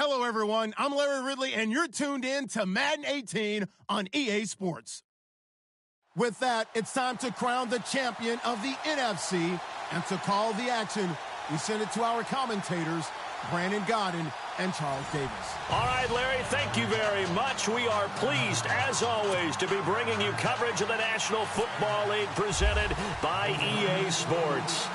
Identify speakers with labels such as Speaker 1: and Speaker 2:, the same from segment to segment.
Speaker 1: Hello, everyone. I'm Larry Ridley, and you're tuned in to Madden 18 on EA Sports. With that, it's time to crown the champion of the NFC, and to call the action, we send it to our commentators, Brandon Godden and Charles Davis.
Speaker 2: All right, Larry, thank you very much. We are pleased, as always, to be bringing you coverage of the National Football League presented by EA Sports.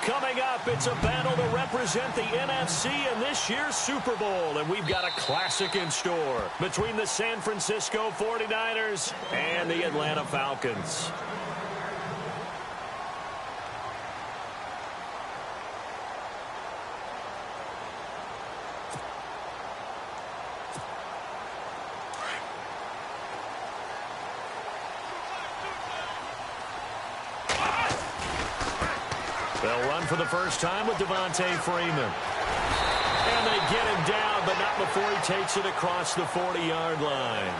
Speaker 2: Coming up, it's a battle to represent the NFC in this year's Super Bowl, and we've got a classic in store between the San Francisco 49ers and the Atlanta Falcons. They'll run for the first time with Devontae Freeman. And they get him down, but not before he takes it across the 40-yard line.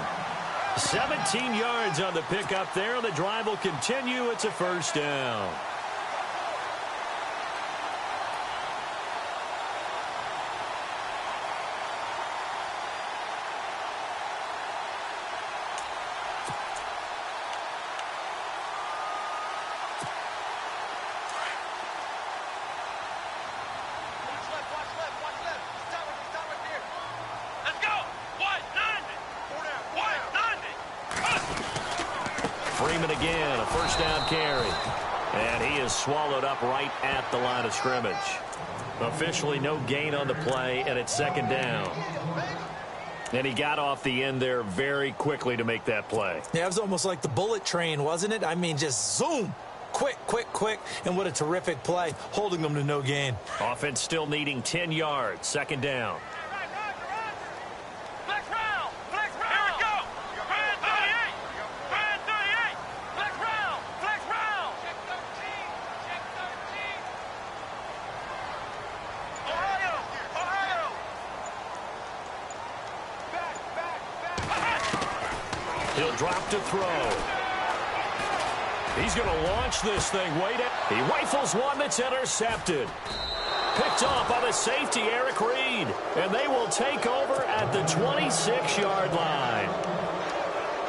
Speaker 2: 17 yards on the pickup there. The drive will continue. It's a first down. Freeman again, a first down carry. And he is swallowed up right at the line of scrimmage. Officially no gain on the play, and it's second down. And he got off the end there very quickly to make that play.
Speaker 3: Yeah, it was almost like the bullet train, wasn't it? I mean, just zoom. Quick, quick, quick. And what a terrific play, holding them to no gain.
Speaker 2: Offense still needing 10 yards, second down. He'll drop to throw. He's going to launch this thing. He rifles one that's intercepted. Picked off by the safety, Eric Reed. And they will take over at the 26-yard line.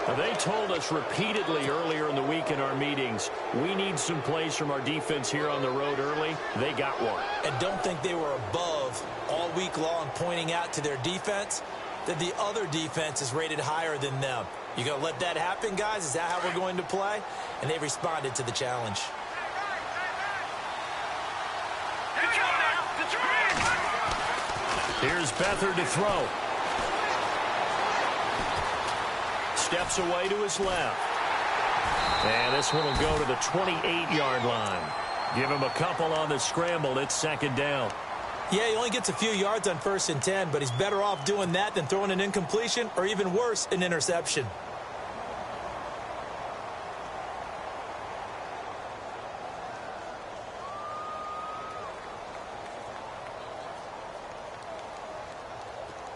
Speaker 2: Now, they told us repeatedly earlier in the week in our meetings, we need some plays from our defense here on the road early. They got one.
Speaker 3: And don't think they were above all week long pointing out to their defense that the other defense is rated higher than them. You going to let that happen, guys? Is that how we're going to play? And they responded to the challenge.
Speaker 2: Here's Beathard to throw. Steps away to his left. And this one will go to the 28-yard line. Give him a couple on the scramble. It's second down.
Speaker 3: Yeah, he only gets a few yards on 1st and 10, but he's better off doing that than throwing an incompletion or even worse, an interception.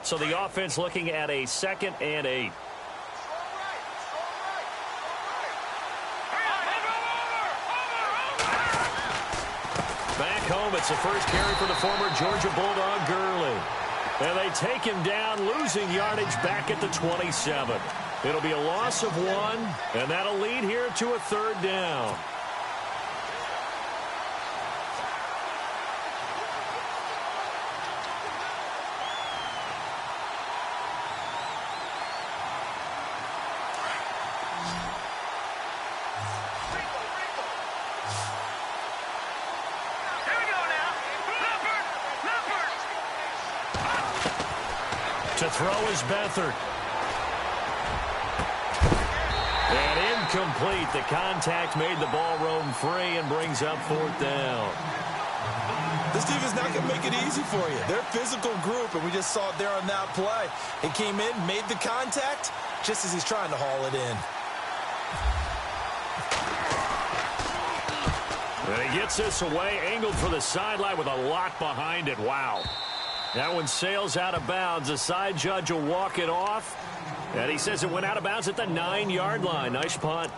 Speaker 2: So the offense looking at a 2nd and 8. Back home, it's the first carry for the former Georgia Bulldog, Gurley. And they take him down, losing yardage back at the 27. It'll be a loss of 1, and that'll lead here to a 3rd down. To throw is Beathard. And incomplete. The contact made the ball roam free and brings up 4th down.
Speaker 3: This team is not going to make it easy for you. They're a physical group, and we just saw it there on that play. He came in, made the contact, just as he's trying to haul it in.
Speaker 2: And he gets this away, angled for the sideline with a lot behind it. Wow. That one sails out of bounds. The side judge will walk it off. And he says it went out of bounds at the 9-yard line. Nice punt.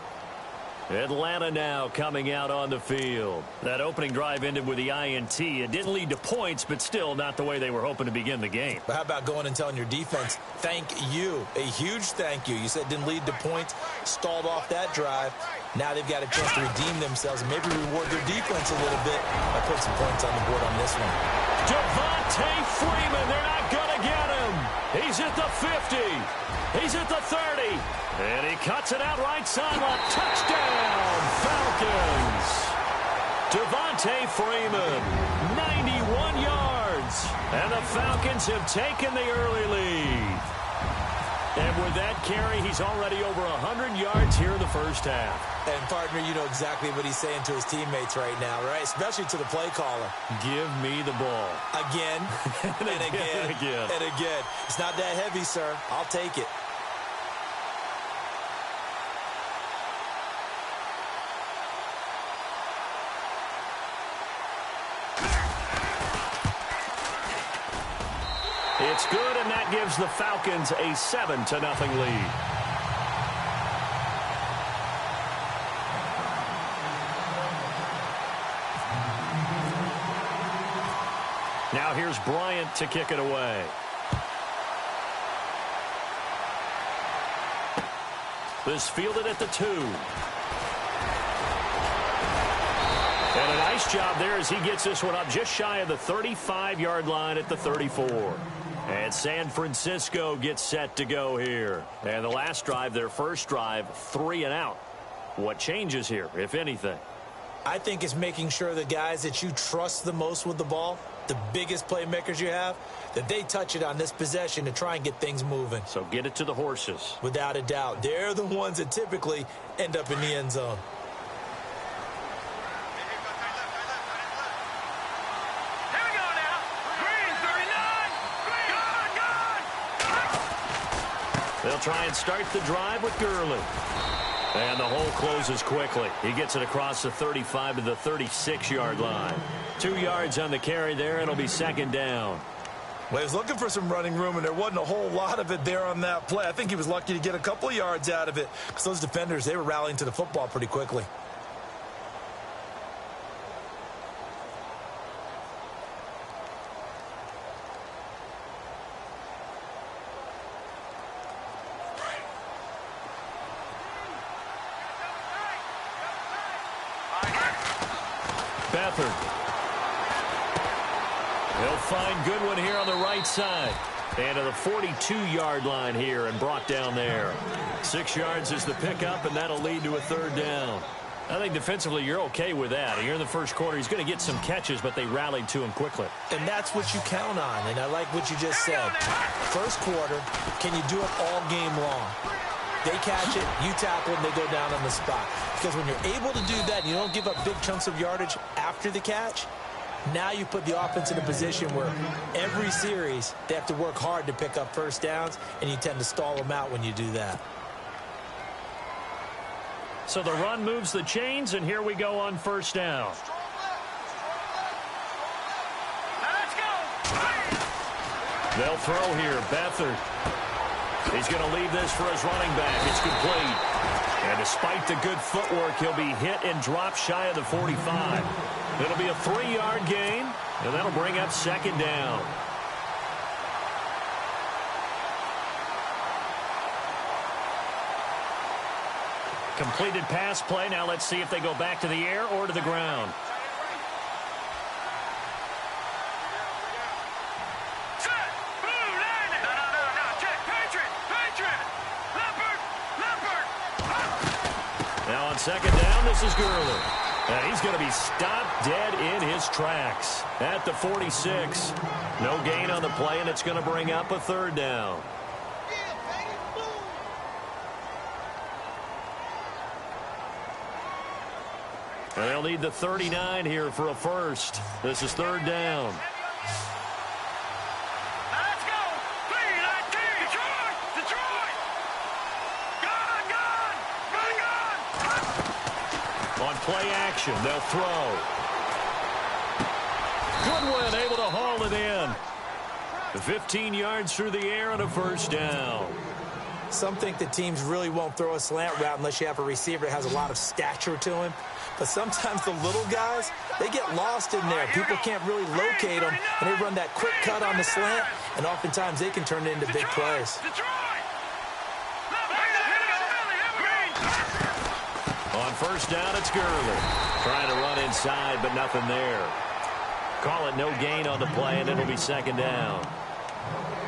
Speaker 2: Atlanta now coming out on the field. That opening drive ended with the INT. It didn't lead to points, but still not the way they were hoping to begin the game.
Speaker 3: But how about going and telling your defense, thank you, a huge thank you. You said it didn't lead to points, stalled off that drive. Now they've got a chance to redeem themselves and maybe reward their defense a little bit by putting some points on the board on this one.
Speaker 2: Devontae Freeman, they're not going to get him. He's at the 50. He's at the 30. And he cuts it out right sideline. Touchdown, Falcons. Devontae Freeman, 91 yards. And the Falcons have taken the early lead. And with that carry, he's already over 100 yards here in the first half.
Speaker 3: And, partner, you know exactly what he's saying to his teammates right now, right? Especially to the play caller.
Speaker 2: Give me the ball.
Speaker 3: Again, and again,
Speaker 2: and again.
Speaker 3: And again. It's not that heavy, sir. I'll take it.
Speaker 2: It's good, and that gives the Falcons a 7-0 lead. Now here's Bryant to kick it away. This fielded at the 2. And a nice job there as he gets this one up just shy of the 35-yard line at the 34. And San Francisco gets set to go here. And the last drive, their first drive, 3 and out. What changes here, if anything?
Speaker 3: I think it's making sure the guys that you trust the most with the ball, the biggest playmakers you have, that they touch it on this possession to try and get things moving.
Speaker 2: So get it to the horses.
Speaker 3: Without a doubt. They're the ones that typically end up in the end zone.
Speaker 2: They'll try and start the drive with Gurley. And the hole closes quickly. He gets it across the 35 to the 36-yard line. 2 yards on the carry there. It'll be second down.
Speaker 3: Well, he was looking for some running room, and there wasn't a whole lot of it there on that play. I think he was lucky to get a couple of yards out of it because those defenders, they were rallying to the football pretty quickly.
Speaker 2: Beathard. He'll find Goodwin here on the right side. And to the 42-yard line here and brought down there. 6 yards is the pickup, and that'll lead to a third down. I think defensively you're okay with that. Here in the first quarter, he's going to get some catches, but they rallied to him quickly.
Speaker 3: And that's what you count on, and I like what you just said. First quarter, can you do it all game long? They catch it, you tackle it, and they go down on the spot. Because when you're able to do that, and you don't give up big chunks of yardage after the catch, now you put the offense in a position where every series they have to work hard to pick up first downs, and you tend to stall them out when you do that.
Speaker 2: So the run moves the chains, and here we go on first down. They'll throw here. Beathard. He's going to leave this for his running back. It's complete. And despite the good footwork, he'll be hit and drop shy of the 45. It'll be a 3-yard gain, and that'll bring up second down. Completed pass play. Now let's see if they go back to the air or to the ground. Now on second down, this is Gurley. And he's going to be stopped dead in his tracks at the 46. No gain on the play, and it's going to bring up a third down. And they'll need the 39 here for a first. This is third down. Play action. They'll throw. Goodwin able to haul it in. 15 yards through the air and a first down.
Speaker 3: Some think that teams really won't throw a slant route unless you have a receiver that has a lot of stature to him. But sometimes the little guys, they get lost in there. People can't really locate them, and they run that quick cut on the slant, and oftentimes they can turn it into big plays.
Speaker 2: On first down, it's Gurley. Trying to run inside, but nothing there. Call it no gain on the play, and it'll be second down.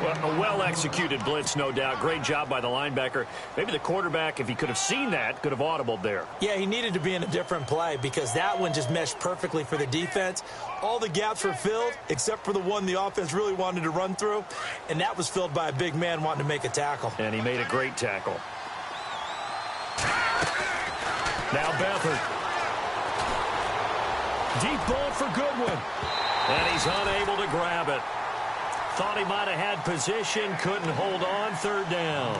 Speaker 2: Well, a well-executed blitz, no doubt. Great job by the linebacker. Maybe the quarterback, if he could have seen that, could have audibled there.
Speaker 3: Yeah, he needed to be in a different play because that one just meshed perfectly for the defense. All the gaps were filled except for the one the offense really wanted to run through, and that was filled by a big man wanting to make a tackle.
Speaker 2: And he made a great tackle. Now Beathard. Deep ball for Goodwin. And he's unable to grab it. Thought he might have had position, couldn't hold on, third down.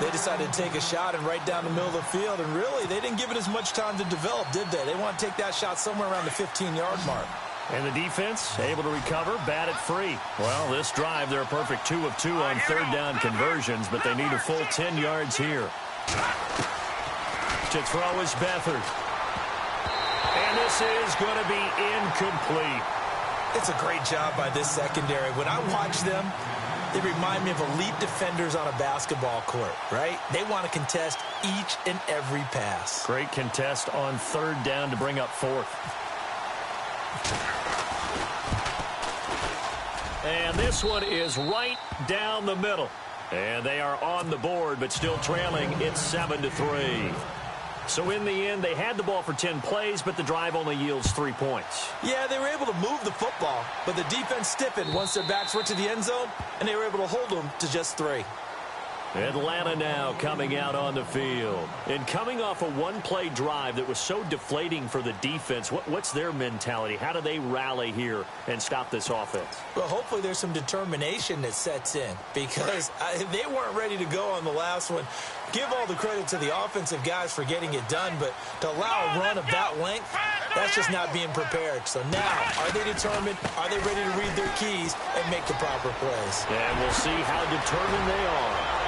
Speaker 3: They decided to take a shot and right down the middle of the field, and really, they didn't give it as much time to develop, did they? They want to take that shot somewhere around the 15-yard mark.
Speaker 2: And the defense able to recover, bat it free. Well, this drive, they're a perfect 2 of 2 on third down conversions, but they need a full 10 yards here. To throw is Beathard. And this is going to be incomplete.
Speaker 3: It's a great job by this secondary. When I watch them, they remind me of elite defenders on a basketball court, right? They want to contest each and every pass.
Speaker 2: Great contest on third down to bring up fourth. And this one is right down the middle. And they are on the board, but still trailing. It's 7-3. So in the end, they had the ball for 10 plays, but the drive only yields 3 points.
Speaker 3: Yeah, they were able to move the football, but the defense stiffened once their backs were to the end zone, and they were able to hold them to just 3.
Speaker 2: Atlanta now coming out on the field. And coming off a one-play drive that was so deflating for the defense, what's their mentality? How do they rally here and stop this offense?
Speaker 3: Well, hopefully there's some determination that sets in because they weren't ready to go on the last one. Give all the credit to the offensive guys for getting it done, but to allow a run of that length, that's just not being prepared. So now, are they determined? Are they ready to read their keys and make the proper plays?
Speaker 2: And we'll see how determined they are.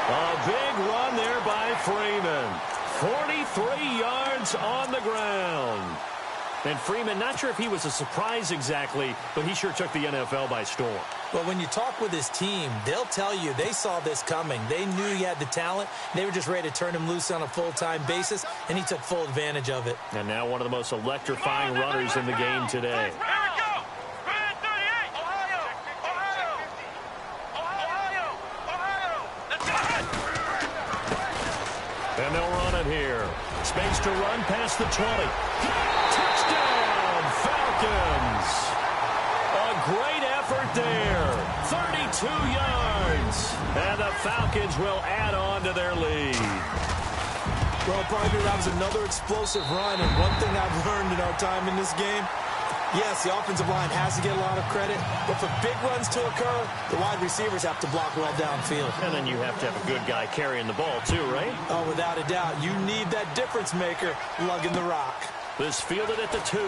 Speaker 2: A big run there by Freeman. 43 yards on the ground. And Freeman, not sure if he was a surprise exactly, but he sure took the NFL by storm.
Speaker 3: Well, when you talk with his team, they'll tell you they saw this coming. They knew he had the talent. They were just ready to turn him loose on a full-time basis, and he took full advantage of it.
Speaker 2: And now one of the most electrifying runners in the game today. And they'll run it here. Space to run past the 20. Touchdown, Falcons. A great effort there. 32 yards. And the Falcons will add on to their lead.
Speaker 3: Well, partner, that was another explosive run. And one thing I've learned in our time in this game, yes, the offensive line has to get a lot of credit, but for big runs to occur, the wide receivers have to block well downfield.
Speaker 2: And then you have to have a good guy carrying the ball too, right?
Speaker 3: Oh, without a doubt. You need that difference maker lugging the rock.
Speaker 2: This fielded at the 2.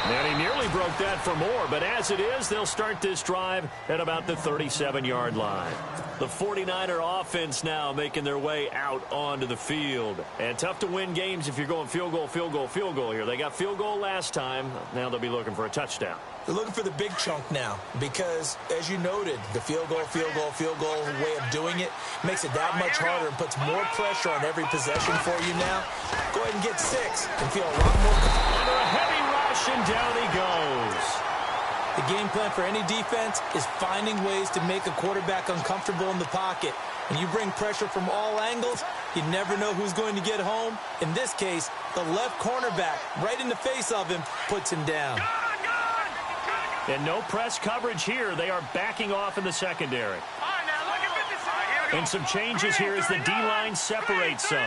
Speaker 2: And he nearly broke that for more, but as it is, they'll start this drive at about the 37-yard line. The 49er offense now making their way out onto the field. And tough to win games if you're going field goal, field goal, field goal here. They got field goal last time. Now they'll be looking for a touchdown.
Speaker 3: They're looking for the big chunk now because, as you noted, the field goal way of doing it makes it that much harder and puts more pressure on every possession for you now. Go ahead and get 6 and feel a lot more.
Speaker 2: Under a heavy rush, and down he goes.
Speaker 3: The game plan for any defense is finding ways to make a quarterback uncomfortable in the pocket. When you bring pressure from all angles, you never know who's going to get home. In this case, the left cornerback, right in the face of him, puts him down.
Speaker 2: And no press coverage here. They are backing off in the secondary. And some changes here as the D-line separates some.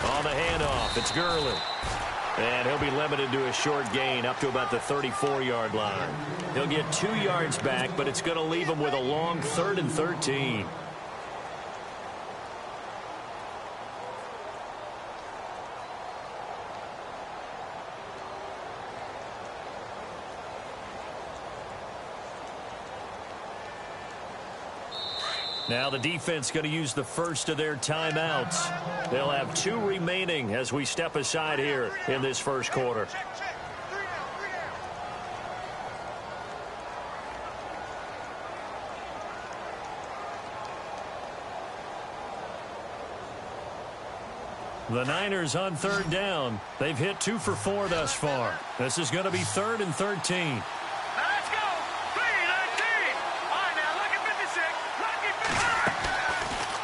Speaker 2: On the handoff, it's Gurley. And he'll be limited to a short gain up to about the 34-yard line. He'll get 2 yards back, but it's going to leave him with a long 3rd and 13. Now the defense going to use the first of their timeouts. They'll have 2 remaining as we step aside here in this first quarter. The Niners on 3rd down. They've hit 2 for 4 thus far. This is going to be 3rd and 13.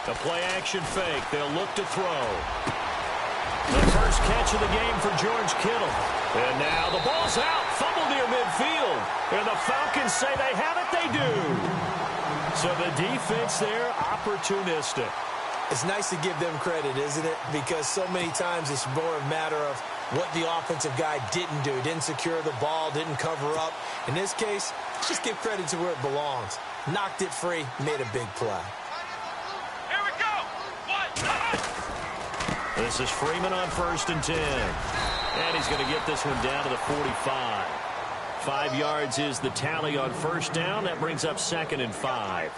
Speaker 2: The play-action fake. They'll look to throw. The first catch of the game for George Kittle. And now the ball's out. Fumble near midfield. And the Falcons say they have it. They do. So the defense there, opportunistic.
Speaker 3: It's nice to give them credit, isn't it? Because so many times it's more a matter of what the offensive guy didn't do. Didn't secure the ball, didn't cover up. In this case, let's just give credit to where it belongs. Knocked it free, made a big play.
Speaker 2: This is Freeman on 1st and 10. And he's going to get this one down to the 45. 5 yards is the tally on 1st down. That brings up 2nd and 5.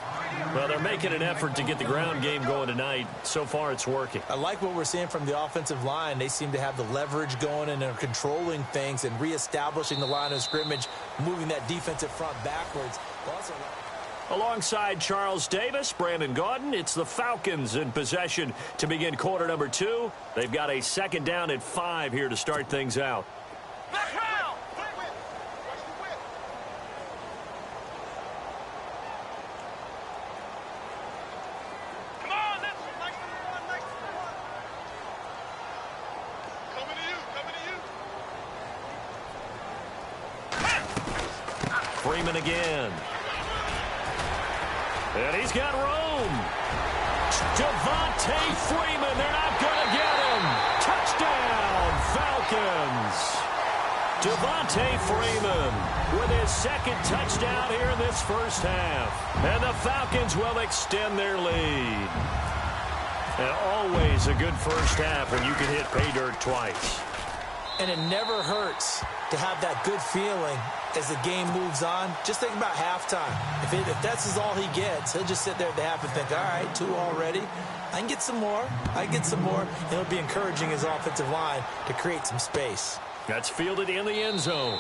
Speaker 2: Well, they're making an effort to get the ground game going tonight. So far, it's working.
Speaker 3: I like what we're seeing from the offensive line. They seem to have the leverage going and they're controlling things and reestablishing the line of scrimmage, moving that defensive front backwards.
Speaker 2: Alongside Charles Davis, Brandon Gaudin, it's the Falcons in possession to begin quarter number 2. They've got a 2nd down at 5 here to start things out. Freeman again. And he's got room. Devontae Freeman. They're not going to get him. Touchdown, Falcons. Devontae Freeman with his 2nd touchdown here in this first half. And the Falcons will extend their lead. And always a good first half when you can hit pay dirt twice.
Speaker 3: And it never hurts to have that good feeling as the game moves on. Just think about halftime. If that's all he gets, he'll just sit there at the half and think, all right, 2 already. I can get some more. I can get some more. And it'll be encouraging his offensive line to create some space.
Speaker 2: That's fielded in the end zone.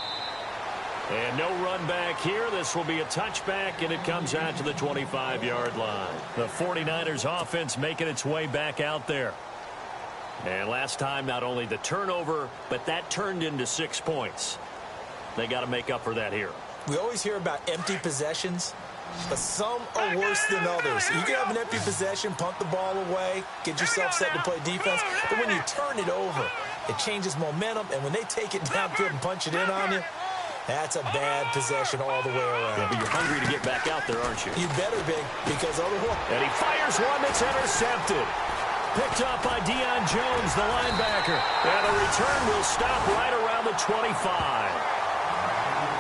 Speaker 2: And no run back here. This will be a touchback, and it comes out to the 25-yard line. The 49ers offense making its way back out there. And last time, not only the turnover, but that turned into 6 points. They got to make up for that here.
Speaker 3: We always hear about empty possessions, but some are worse than others. You can have an empty possession, punt the ball away, get yourself set to play defense, but when you turn it over, it changes momentum, and when they take it downfield and punch it in on you, that's a bad possession all the way around.
Speaker 2: Yeah, but you're hungry to get back out there, aren't you?
Speaker 3: You better be, because otherwise...
Speaker 2: And he fires one that's intercepted. Picked up by Deion Jones, the linebacker. And the return will stop right around the 25.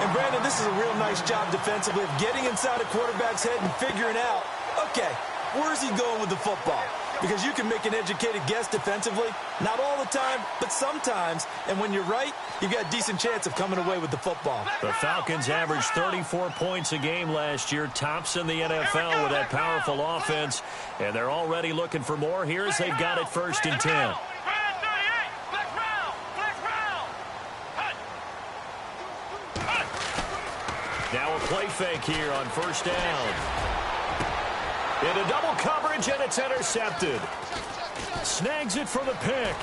Speaker 3: And, Brandon, this is a real nice job defensively of getting inside a quarterback's head and figuring out, okay, where's he going with the football? Because you can make an educated guess defensively. Not all the time, but sometimes. And when you're right, you've got a decent chance of coming away with the football.
Speaker 2: The Falcons averaged 34 points a game last year, tops in the NFL with that powerful offense. And they're already looking for more here as they've got it 1st and 10. Now a play fake here on 1st down. Into double coverage, and it's intercepted. Snags it for the pick.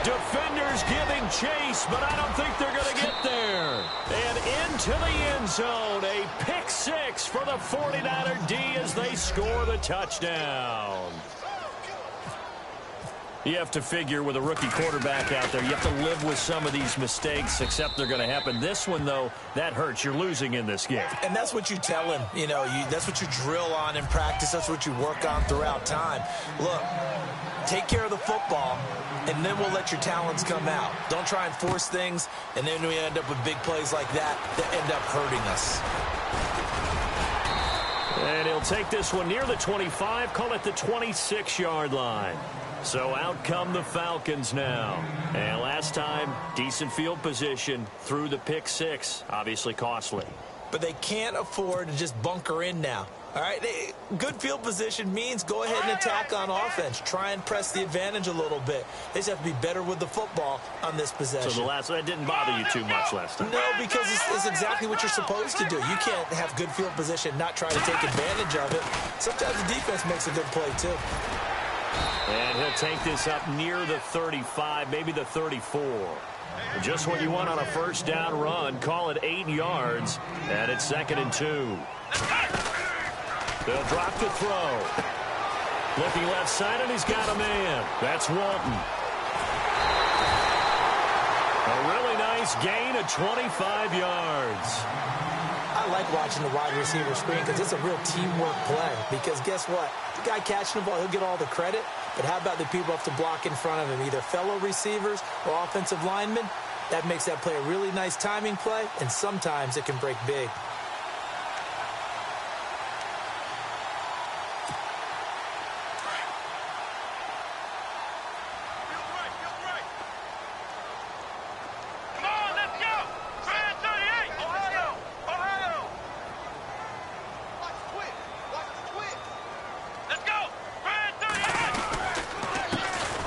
Speaker 2: Defenders giving chase, but I don't think they're going to get there. And into the end zone, a pick 6 for the 49er D as they score the touchdown. You have to figure with a rookie quarterback out there, you have to live with some of these mistakes, except they're going to happen. This one, though, that hurts. You're losing in this game.
Speaker 3: And that's what you tell him. You know, that's what you drill on in practice. That's what you work on throughout time. Look, take care of the football, and then we'll let your talents come out. Don't try and force things, and then we end up with big plays like that end up hurting us.
Speaker 2: And he'll take this one near the 25, call it the 26-yard line. So out come the Falcons now. And last time, decent field position through the pick six. Obviously costly.
Speaker 3: But they can't afford to just bunker in now. All right, good field position means go ahead and attack on offense. Try and press the advantage a little bit. They just have to be better with the football on this possession.
Speaker 2: So that didn't bother you too much last time?
Speaker 3: No, because it's exactly what you're supposed to do. You can't have good field position and not try to take advantage of it. Sometimes the defense makes a good play, too.
Speaker 2: And he'll take this up near the 35, maybe the 34. Just what you want on a first down run. Call it 8 yards, and it's 2nd and 2. They'll drop to throw. Looking left side, and he's got a man. That's Walton. A really nice gain of 25 yards.
Speaker 3: I like watching the wide receiver screen because it's a real teamwork play. Because guess what? The guy catching the ball, he'll get all the credit. But how about the people who have to block in front of him, either fellow receivers or offensive linemen? That makes that play a really nice timing play, and sometimes it can break big.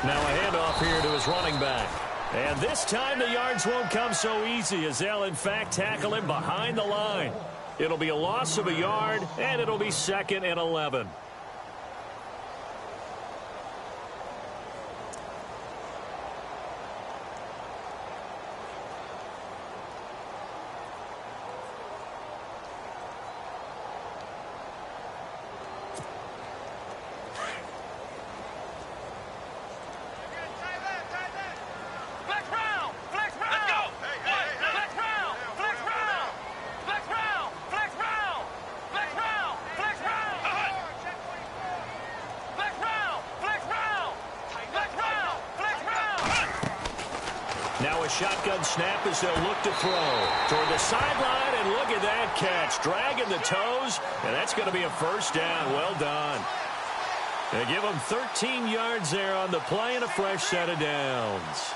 Speaker 2: Now a handoff here to his running back. And this time the yards won't come so easy as they'll, in fact, tackle him behind the line. It'll be a loss of a yard, and it'll be 2nd and 11. Now a shotgun snap as they'll look to throw toward the sideline, and look at that catch. Dragging the toes, and that's going to be a first down. Well done. They give them 13 yards there on the play and a fresh set of downs.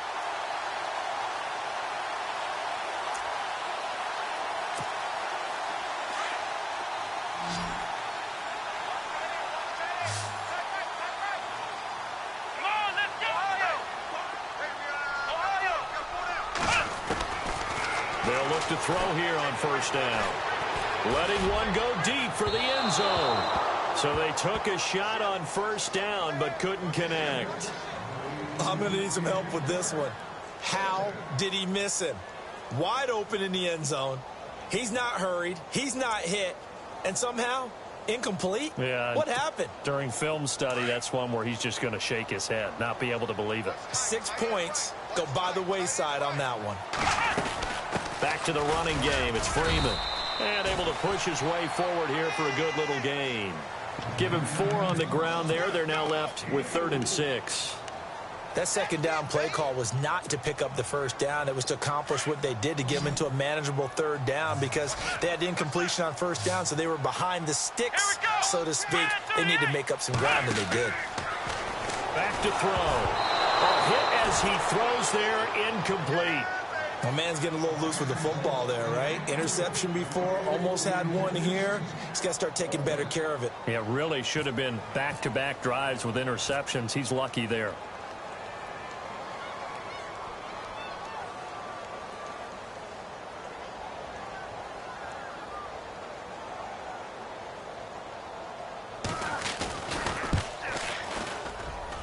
Speaker 2: They'll look to throw here on first down. Letting one go deep for the end zone. So they took a shot on first down but couldn't connect.
Speaker 3: I'm going to need some help with this one. How did he miss him? Wide open in the end zone. He's not hurried. He's not hit. And somehow, incomplete?
Speaker 2: Yeah.
Speaker 3: What happened?
Speaker 2: During film study, that's one where he's just going to shake his head, not be able to believe it.
Speaker 3: 6 points go by the wayside on that one.
Speaker 2: Back to the running game. It's Freeman. And able to push his way forward here for a good little gain. Give him 4 on the ground there. They're now left with 3rd and 6.
Speaker 3: That second down play call was not to pick up the first down. It was to accomplish what they did to get them into a manageable 3rd down because they had incompletion on first down, so they were behind the sticks, so to speak. They needed to make up some ground, and they did.
Speaker 2: Back to throw. A hit as he throws there, incomplete.
Speaker 3: My man's getting a little loose with the football there, right? Interception before, almost had one here. He's got to start taking better care of it.
Speaker 2: Yeah, really should have been back-to-back drives with interceptions. He's lucky there.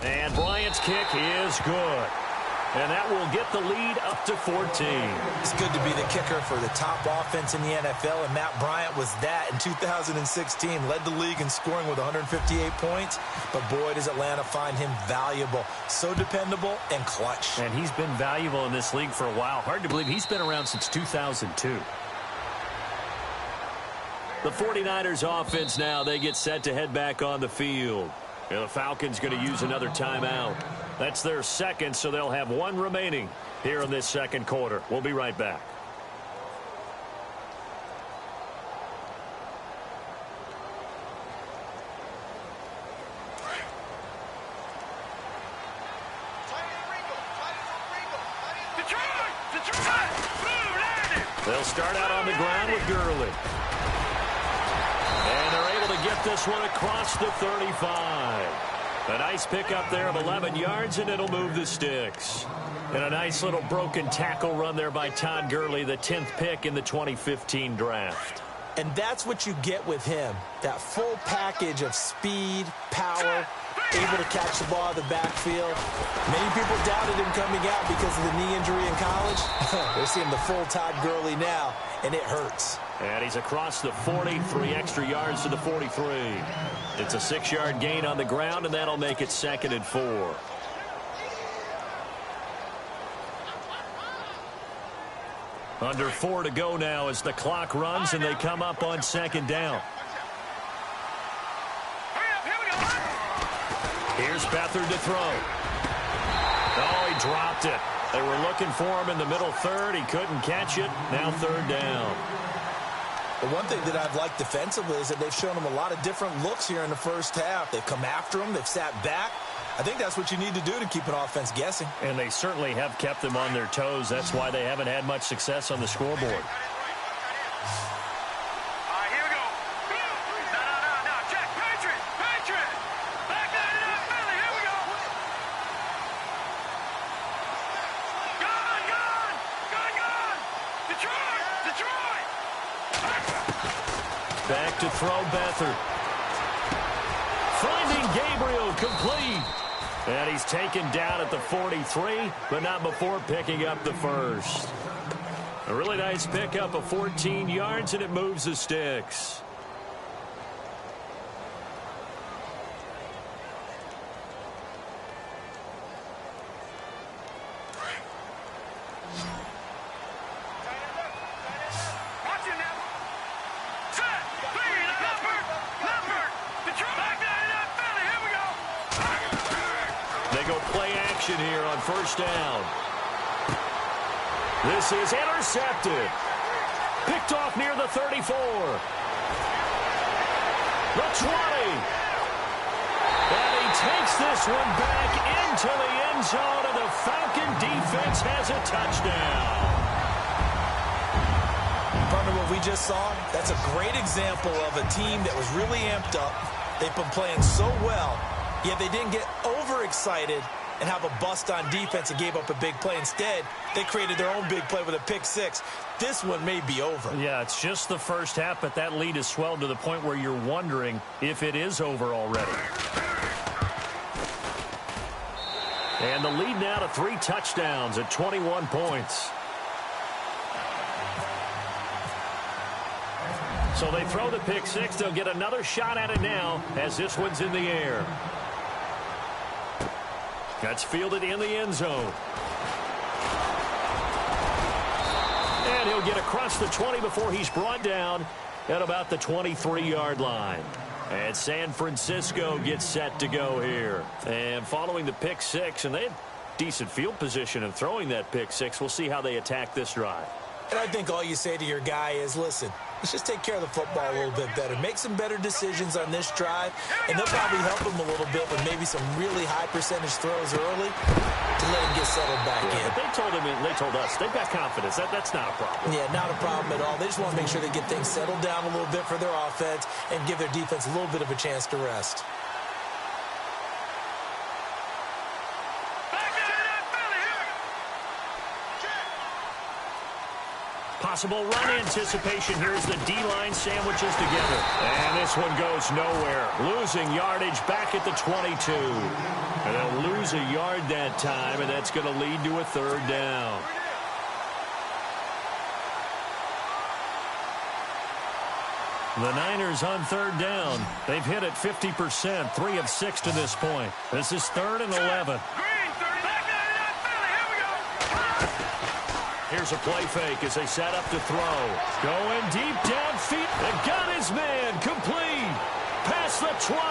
Speaker 2: And Bryant's kick is good. And that will get the lead up to 14.
Speaker 3: It's good to be the kicker for the top offense in the NFL, and Matt Bryant was that in 2016. Led the league in scoring with 158 points, but boy, does Atlanta find him valuable. So dependable and clutch.
Speaker 2: And he's been valuable in this league for a while. Hard to believe he's been around since 2002. The 49ers offense now, they get set to head back on the field. And the Falcons going to use another timeout. That's their second, so they'll have 1 remaining here in this second quarter. We'll be right back. They'll start out on the ground with Gurley. And they're able to get this one across the 35. A nice pickup there of 11 yards, and it'll move the sticks. And a nice little broken tackle run there by Todd Gurley, the 10th pick in the 2015 draft.
Speaker 3: And that's what you get with him, that full package of speed, power, able to catch the ball in the backfield. Many people doubted him coming out because of the knee injury in college. They're seeing the full Todd Gurley now, and it hurts.
Speaker 2: And he's across the 40, 3 extra yards to the 43. It's a 6-yard gain on the ground, and that'll make it 2nd and 4. Under 4 to go now as the clock runs, and they come up on 2nd down. Here's Beathard to throw. Oh, he dropped it. They were looking for him in the middle third. He couldn't catch it. Now 3rd down.
Speaker 3: The one thing that I've liked defensively is that they've shown him a lot of different looks here in the first half. They've come after him. They've sat back. I think that's what you need to do to keep an offense guessing.
Speaker 2: And they certainly have kept them on their toes. That's why they haven't had much success on the scoreboard. Back to throw Beathard. Finding Gabriel complete. And he's taken down at the 43, but not before picking up the first. A really nice pickup of 14 yards, and it moves the sticks. Here on 1st down. This is intercepted. Picked off near the 34. The 20. And he takes this one back into the end zone, and the Falcon defense has a touchdown.
Speaker 3: Partner, what we just saw, that's a great example of a team that was really amped up. They've been playing so well, yet they didn't get overexcited and have a bust on defense and gave up a big play. Instead, they created their own big play with a pick 6. This one may be over.
Speaker 2: Yeah, it's just the first half, but that lead has swelled to the point where you're wondering if it is over already. And the lead now to 3 touchdowns at 21 points. So they throw the pick 6. They'll get another shot at it now as this one's in the air. That's fielded in the end zone. And he'll get across the 20 before he's brought down at about the 23-yard line. And San Francisco gets set to go here. And following the pick 6, and they had decent field position in throwing that pick 6. We'll see how they attack this drive.
Speaker 3: And I think all you say to your guy is, listen, let's just take care of the football a little bit better. Make some better decisions on this drive, and they'll probably help him a little bit with maybe some really high percentage throws early to let him get settled back in.
Speaker 2: But they told us, they've got confidence. That's not a problem.
Speaker 3: Yeah, not a problem at all. They just want to make sure they get things settled down a little bit for their offense and give their defense a little bit of a chance to rest.
Speaker 2: Possible run anticipation here as the D-line sandwiches together. And this one goes nowhere. Losing yardage back at the 22. And they'll lose a yard that time, and that's going to lead to a 3rd down. The Niners on 3rd down. They've hit it 50%, 3 of 6 to this point. This is 3rd and 11. Here's a play fake as they set up to throw. Going deep downfield. And got his man complete. Past the 20.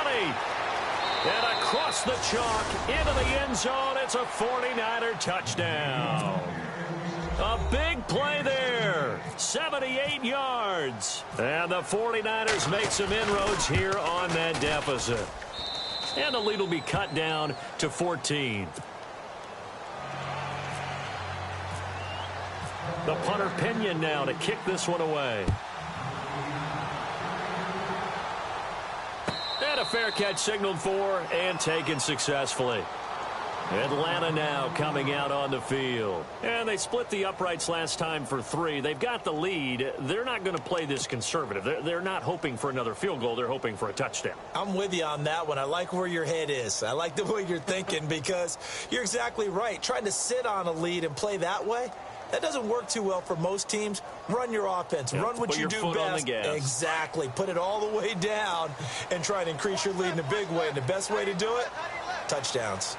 Speaker 2: And across the chalk into the end zone. It's a 49er touchdown. A big play there. 78 yards. And the 49ers make some inroads here on that deficit. And the lead will be cut down to 14. The punter Pinion now to kick this one away. And a fair catch signaled for and taken successfully. Atlanta now coming out on the field. And they split the uprights last time for 3. They've got the lead. They're not going to play this conservative. They're not hoping for another field goal. They're hoping for a touchdown.
Speaker 3: I'm with you on that one. I like where your head is. I like the way you're thinking because you're exactly right. Trying to sit on a lead and play that way, that doesn't work too well for most teams. Run your offense.
Speaker 2: Yeah,
Speaker 3: run what you do best. Exactly. Put it all the way down and try to increase your lead in a big way. And the best way to do it, touchdowns.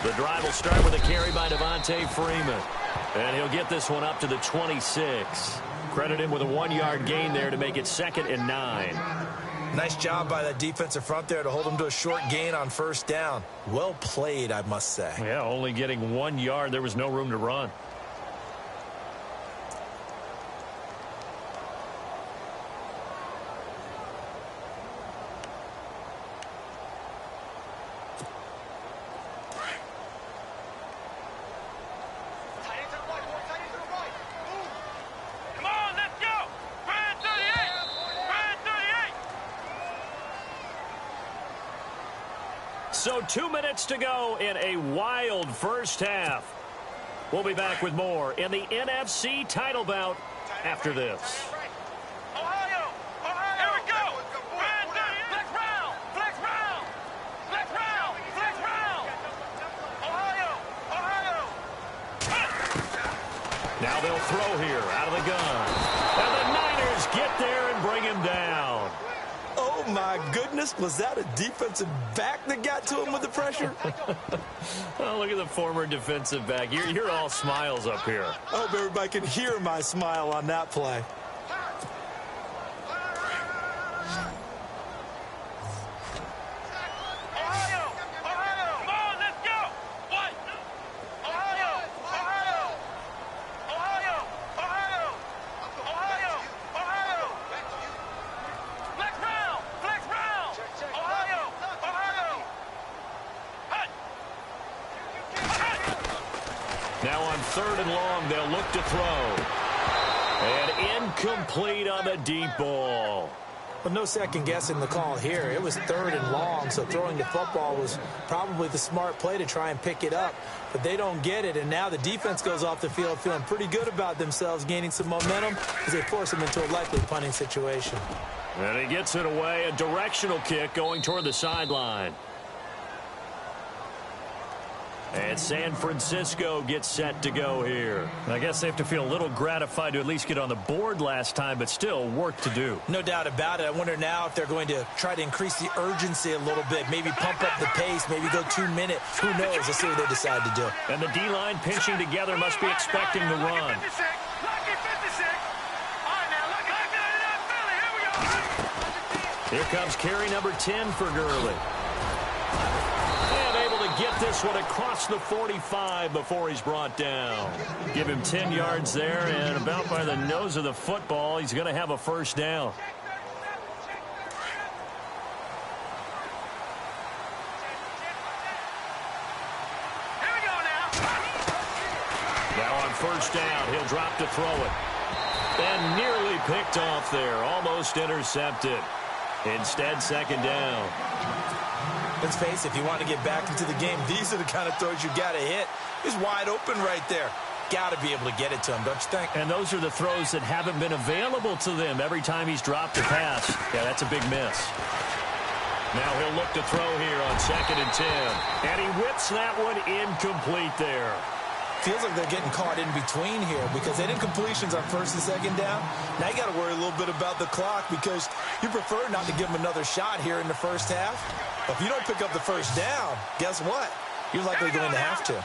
Speaker 2: The drive will start with a carry by Devontae Freeman. And he'll get this one up to the 26. Credit him with a 1-yard gain there to make it 2nd and 9.
Speaker 3: Nice job by that defensive front there to hold him to a short gain on first down. Well played, I must say.
Speaker 2: Yeah, only getting 1 yard. There was no room to run. So 2 minutes to go in a wild first half. We'll be back with more in the NFC title bout after this.
Speaker 4: Ohio! Here we go! Flex round! Flex round! Flex round! Flex round! Ohio!
Speaker 2: Now they'll throw here out of the gun. And the Niners get there and bring him down.
Speaker 3: Oh, my goodness. Was that a defensive back that got to him with the pressure?
Speaker 2: Oh, look at the former defensive back. You're all smiles up here.
Speaker 3: I hope everybody can hear my smile on that play.
Speaker 2: Now on 3rd and long, they'll look to throw. And incomplete on the deep ball.
Speaker 3: But no second guessing the call here. It was 3rd and long, so throwing the football was probably the smart play to try and pick it up. But they don't get it, and now the defense goes off the field feeling pretty good about themselves, gaining some momentum as they force them into a likely punting situation.
Speaker 2: And he gets it away, a directional kick going toward the sideline. And San Francisco gets set to go here.
Speaker 5: I guess they have to feel a little gratified to at least get on the board last time, but still work to do.
Speaker 3: No doubt about it. I wonder now if they're going to try to increase the urgency a little bit, maybe pump up the pace, maybe go 2 minutes. Who knows? Let's see what they decide to do.
Speaker 2: And the D-line pinching together must be expecting the run. Here comes carry number 10 for Gurley. Get this one across the 45 before he's brought down.
Speaker 5: Give him 10 yards there, and about by the nose of the football, he's going to have a first down.
Speaker 4: Here we go
Speaker 2: Now on first down, he'll drop to throw it. And nearly picked off there, almost intercepted. Instead, 2nd down.
Speaker 3: Let's face it, if you want to get back into the game, these are the kind of throws you got to hit. He's wide open right there. Got to be able to get it to him, don't you think?
Speaker 5: And those are the throws that haven't been available to them every time he's dropped a pass. Yeah, that's a big miss.
Speaker 2: Now he'll look to throw here on 2nd and 10. And he whips that one incomplete there.
Speaker 3: Feels like they're getting caught in between here because they did completions on 1st and 2nd down. Now you got to worry a little bit about the clock because you prefer not to give them another shot here in the first half. But if you don't pick up the first down, guess what? You're likely going to have to.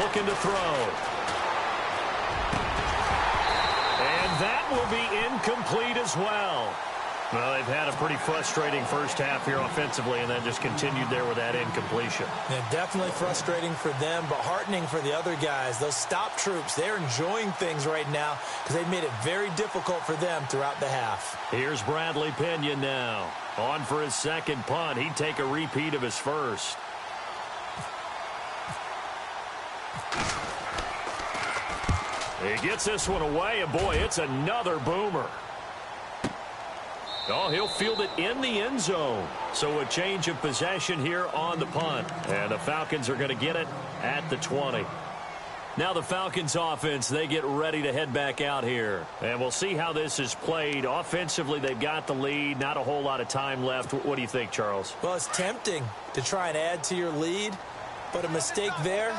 Speaker 2: Looking to throw. And that will be incomplete as well.
Speaker 5: Well, they've had a pretty frustrating first half here offensively, and then just continued there with that incompletion.
Speaker 3: Yeah, definitely frustrating for them, but heartening for the other guys. Those stop troops, they're enjoying things right now because they've made it very difficult for them throughout the half.
Speaker 5: Here's Bradley Pinion now. On for his second punt. He'd take a repeat of his first. He gets this one away, and boy, it's another boomer. Oh, he'll field it in the end zone. So a change of possession here on the punt. And the Falcons are going to get it at the 20. Now the Falcons offense, they get ready to head back out here. And we'll see how this is played. Offensively, they've got the lead. Not a whole lot of time left. What do you think, Charles?
Speaker 3: Well, it's tempting to try and add to your lead, but a mistake there,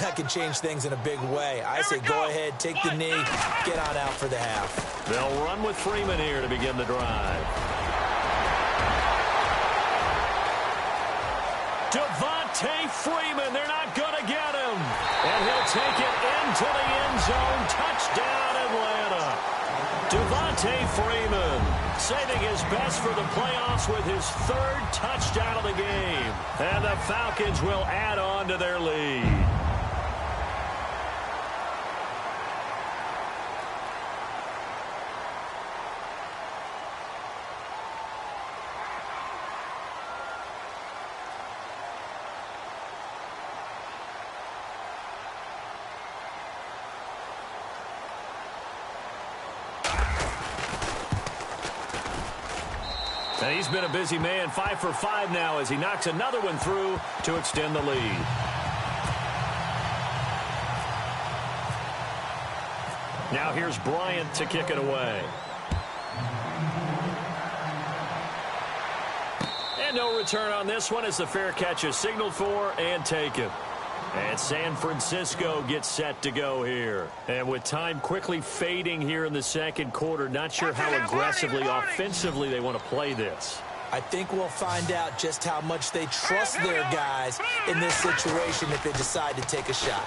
Speaker 3: that can change things in a big way. I say go ahead, take the knee, get on out for the half.
Speaker 5: They'll run with Freeman here to begin the drive. Devontae Freeman, they're not going to get him. And he'll take it into the end zone. Touchdown, Atlanta. Devontae Freeman saving his best for the playoffs with his third touchdown of the game. And the Falcons will add on to their lead. And he's been a busy man, 5 for 5 now as he knocks another one through to extend the lead. Now here's Bryant to kick it away. And no return on this one as the fair catch is signaled for and taken. And San Francisco gets set to go here. And with time quickly fading here in the second quarter, not sure how aggressively, offensively they want to play this.
Speaker 3: I think we'll find out just how much they trust their guys in this situation if they decide to take a shot.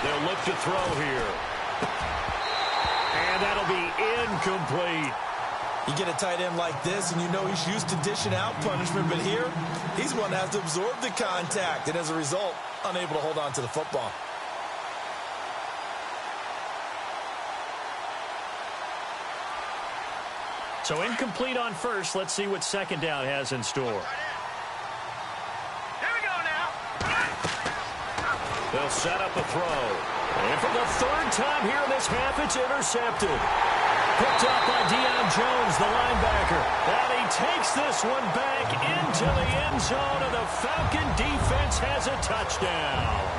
Speaker 5: They'll look to throw here. And that'll be incomplete.
Speaker 3: You get a tight end like this, and you know he's used to dishing out punishment, but here, he's one that has to absorb the contact, and as a result, unable to hold on to the football.
Speaker 5: So incomplete on first. Let's see what second down has in store.
Speaker 4: Here we go now.
Speaker 5: They'll set up a throw. And for the third time here in this half, it's intercepted. Picked up by Deion Jones, the linebacker. And he takes this one back into the end zone, and the Falcon defense has a touchdown.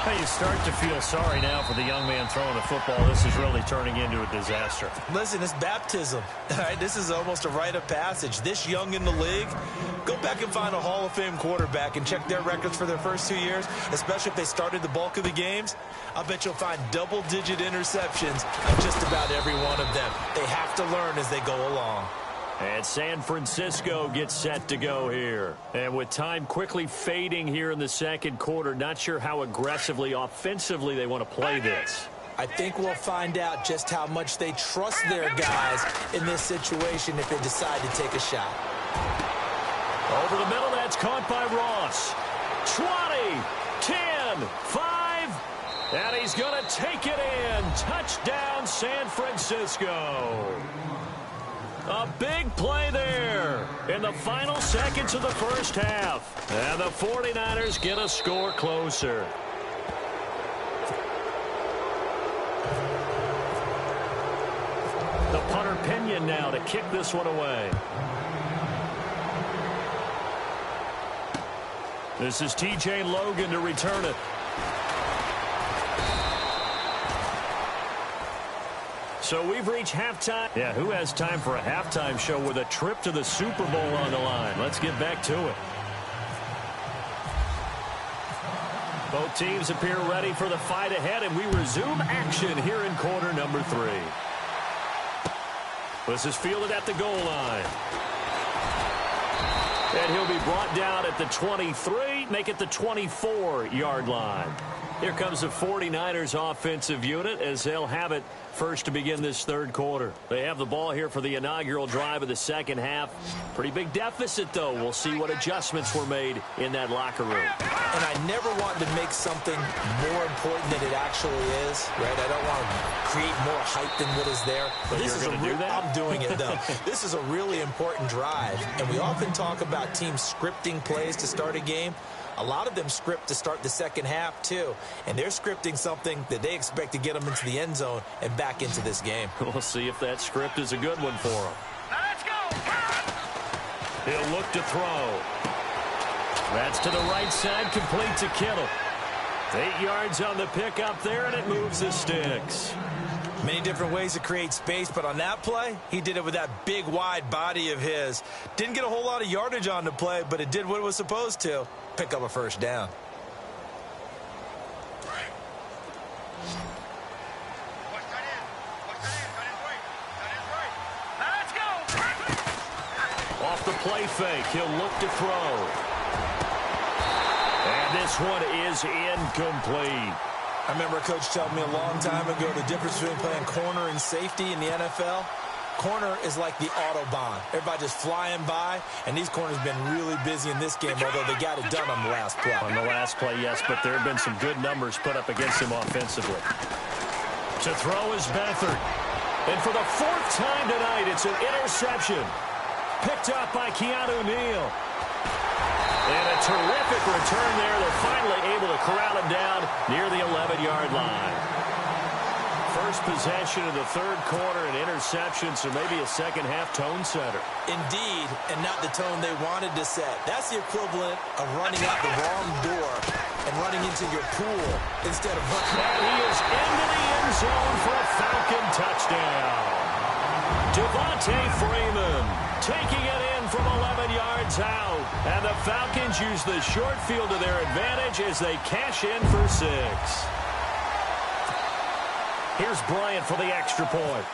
Speaker 5: Hey, you start to feel sorry now for the young man throwing the football. This is really turning into a disaster.
Speaker 3: Listen, it's baptism. All right, this is almost a rite of passage. This young in the league, go back and find a Hall of Fame quarterback and check their records for their first 2 years, especially if they started the bulk of the games. I bet you'll find double-digit interceptions on just about every one of them. They have to learn as they go along.
Speaker 5: And San Francisco gets set to go here. And with time quickly fading here in the second quarter, not sure how aggressively, offensively they want to play this.
Speaker 3: I think we'll find out just how much they trust their guys in this situation if they decide to take a shot.
Speaker 5: Over the middle, that's caught by Ross. 20, 10, 5, and he's going to take it in. Touchdown, San Francisco. A big play there in the final seconds of the first half. And the 49ers get a score closer. The punter Pinion now to kick this one away. This is T.J. Logan to return it. So we've reached halftime. Yeah, who has time for a halftime show with a trip to the Super Bowl on the line? Let's get back to it. Both teams appear ready for the fight ahead, and we resume action here in quarter number 3. This is fielded at the goal line. And he'll be brought down at the 23. complete, make it the 24-yard line. Here comes the 49ers offensive unit as they'll have it first to begin this third quarter. They have the ball here for the inaugural drive of the second half. Pretty big deficit, though. We'll see what adjustments were made in that locker room.
Speaker 3: And I never want to make something more important than it actually is, right? I don't want to create more hype than what is there.
Speaker 5: But
Speaker 3: this
Speaker 5: you're going to do that?
Speaker 3: I'm doing it, though. This is a really important drive, and we often talk about teams scripting plays to start a game. A lot of them script to start the second half, too. And they're scripting something that they expect to get them into the end zone and back into this game.
Speaker 5: We'll see if that script is a good one for them.
Speaker 4: Let's go!
Speaker 5: He'll look to throw. That's to the right side, complete to Kittle. 8 yards on the pickup there, and it moves the sticks.
Speaker 3: Many different ways to create space, but on that play, he did it with that big, wide body of his. Didn't get a whole lot of yardage on the play, but it did what it was supposed to. Pick up a first down.
Speaker 4: Let's go!
Speaker 5: Off the play fake, he'll look to throw. And this one is incomplete.
Speaker 3: I remember a coach telling me a long time ago the difference between playing corner and safety in the NFL. Corner is like the Autobahn. Everybody just flying by, and these corners have been really busy in this game, although they got it done on the last play.
Speaker 5: On the last play, yes, but there have been some good numbers put up against him offensively. To throw is Beathard. And for the fourth time tonight, it's an interception. Picked up by Keanu Neal. And a terrific return there. They're finally able to corral him down near the 11-yard line. First possession of the third quarter, an interception, so maybe a second-half tone setter.
Speaker 3: Indeed, and not the tone they wanted to set. That's the equivalent of running out the wrong door and running into your pool instead of running.
Speaker 5: And he is into the end zone for a Falcon touchdown. Devontae Freeman taking it in from 11 yards out. And the Falcons use the short field to their advantage as they cash in for 6. Here's Bryant for the extra point.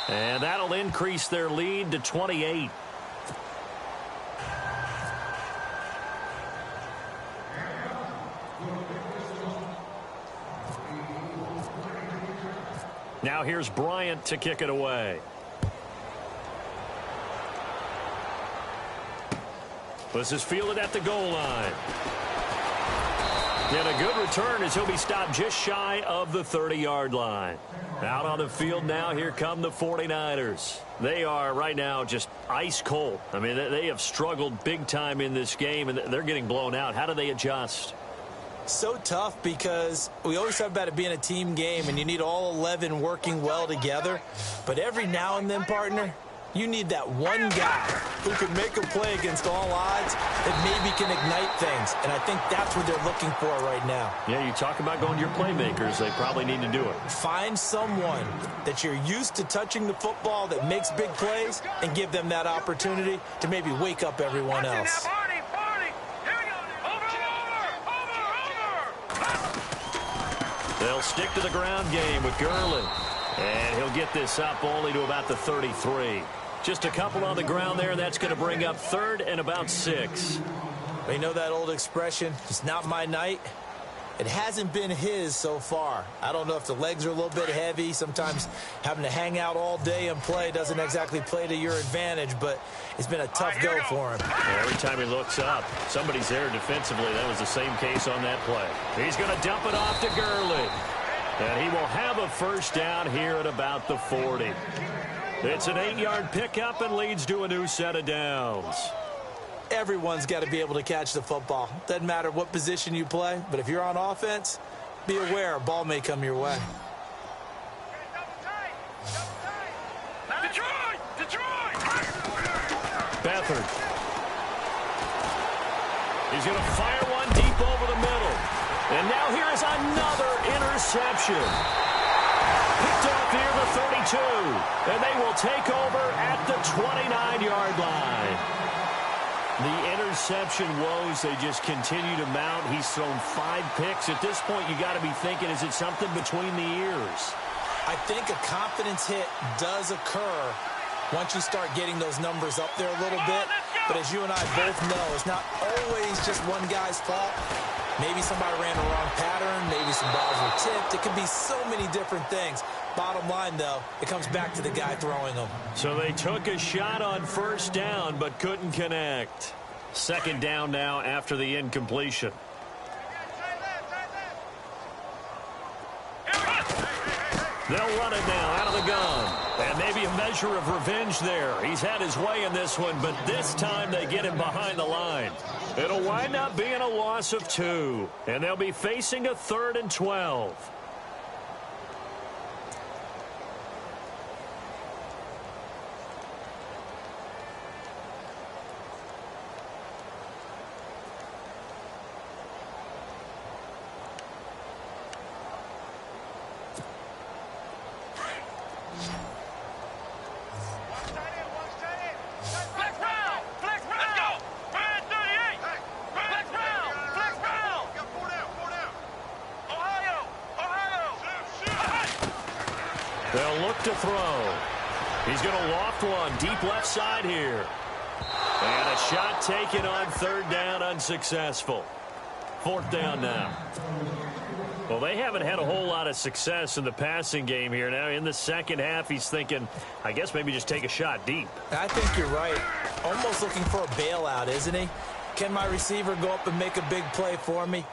Speaker 5: And that'll increase their lead to 28. Now here's Bryant to kick it away. This is fielded at the goal line. And a good return as he'll be stopped just shy of the 30-yard line. Out on the field now, here come the 49ers. They are right now just ice cold. I mean, they have struggled big time in this game, and they're getting blown out. How do they adjust?
Speaker 3: So tough because we always talk about it being a team game and you need all 11 working well together. But every now and then, partner, you need that one guy who can make a play against all odds that maybe can ignite things. And I think that's what they're looking for right now.
Speaker 5: Yeah, you talk about going to your playmakers. They probably need to do it.
Speaker 3: Find someone that you're used to touching the football that makes big plays and give them that opportunity to maybe wake up everyone else.
Speaker 5: They'll stick to the ground game with Gurley. And he'll get this up only to about the 33. Just a couple on the ground there. That's going to bring up third and about 6.
Speaker 3: You know that old expression, it's not my night? It hasn't been his so far. I don't know if the legs are a little bit heavy. Sometimes having to hang out all day and play doesn't exactly play to your advantage, but it's been a tough go for him.
Speaker 5: And every time he looks up, somebody's there defensively. That was the same case on that play. He's going to dump it off to Gurley. And he will have a first down here at about the 40. It's an 8-yard pickup and leads to a new set of downs.
Speaker 3: Everyone's got to be able to catch the football. Doesn't matter what position you play, but if you're on offense, be aware a ball may come your way.
Speaker 4: Detroit!
Speaker 5: Beathard. He's going to fire one deep over the middle. And now here is another interception. Picked off near the 32. And they will take over at the 29-yard line. The interception woes, they just continue to mount. He's thrown 5 picks. At this point, you got to be thinking, is it something between the ears?
Speaker 3: I think a confidence hit does occur once you start getting those numbers up there a little bit. But as you and I both know, it's not always just one guy's fault. Maybe somebody ran the wrong pattern. Maybe some balls were tipped. It could be so many different things. Bottom line, though, it comes back to the guy throwing them.
Speaker 5: So they took a shot on first down but couldn't connect. Second down now after the incompletion. They'll run it now out of the gun. And maybe a measure of revenge there. He's had his way in this one, but this time they get him behind the line. It'll wind up being a loss of 2. And they'll be facing a 3rd and 12. They'll look to throw. He's going to loft one deep left side here. And a shot taken on 3rd down, unsuccessful. 4th down now. Well, they haven't had a whole lot of success in the passing game here. Now, in the second half, he's thinking, I guess maybe just take a shot deep.
Speaker 3: I think you're right. Almost looking for a bailout, isn't he? Can my receiver go up and make a big play for me?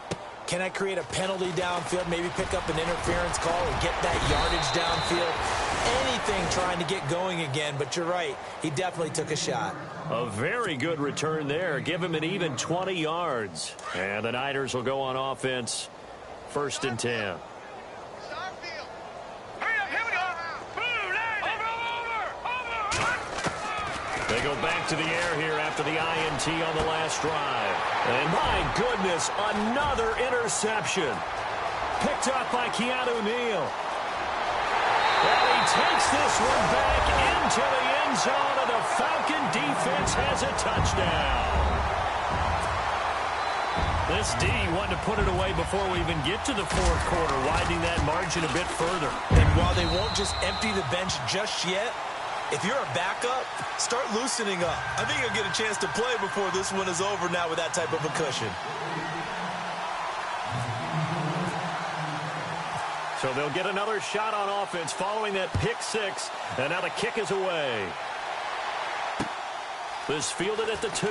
Speaker 3: Can I create a penalty downfield, maybe pick up an interference call and get that yardage downfield? Anything trying to get going again, but you're right. He definitely took a shot.
Speaker 5: A very good return there. Give him an even 20 yards. And the Niners will go on offense. 1st and 10. They go back to the air here after the INT on the last drive. And my goodness, another interception. Picked up by Keanu Neal. And he takes this one back into the end zone, and the Falcon defense has a touchdown. This D wanted to put it away before we even get to the 4th quarter, widening that margin a bit further.
Speaker 3: And while they won't just empty the bench just yet, if you're a backup, start loosening up. I think you'll get a chance to play before this one is over now with that type of a cushion.
Speaker 5: So they'll get another shot on offense following that pick 6, and now the kick is away. This fielded at the 2.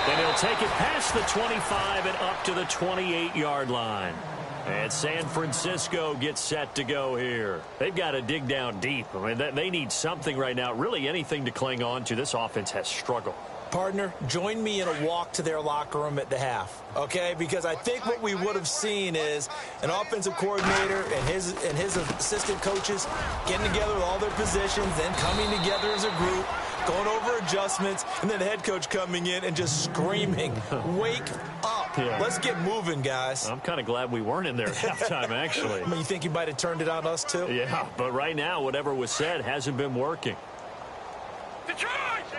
Speaker 5: And he'll take it past the 25 and up to the 28-yard line. And San Francisco gets set to go here. They've got to dig down deep. I mean, they need something right now, really anything to cling on to. This offense has struggled.
Speaker 3: Partner, join me in a walk to their locker room at the half, okay? Because I think what we would have seen is an offensive coordinator and his assistant coaches getting together with all their positions, then coming together as a group, going over adjustments, and then the head coach coming in and just screaming, wake up. Yeah. Let's get moving, guys.
Speaker 5: I'm kind of glad we weren't in there at halftime, actually.
Speaker 3: I mean, you think you might have turned it on us, too?
Speaker 5: Yeah, but right now, whatever was said hasn't been working.
Speaker 4: Detroit!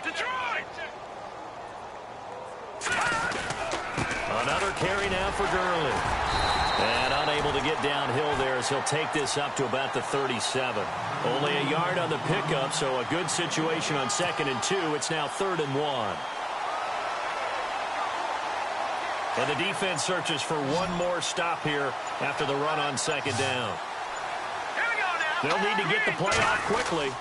Speaker 4: Detroit!
Speaker 5: Another carry now for Gurley. And unable to get downhill there as he'll take this up to about the 37. Only a yard on the pickup, so a good situation on 2nd and 2. It's now 3rd and 1. And the defense searches for one more stop here after the run on 2nd down. They'll need to get the play off quickly.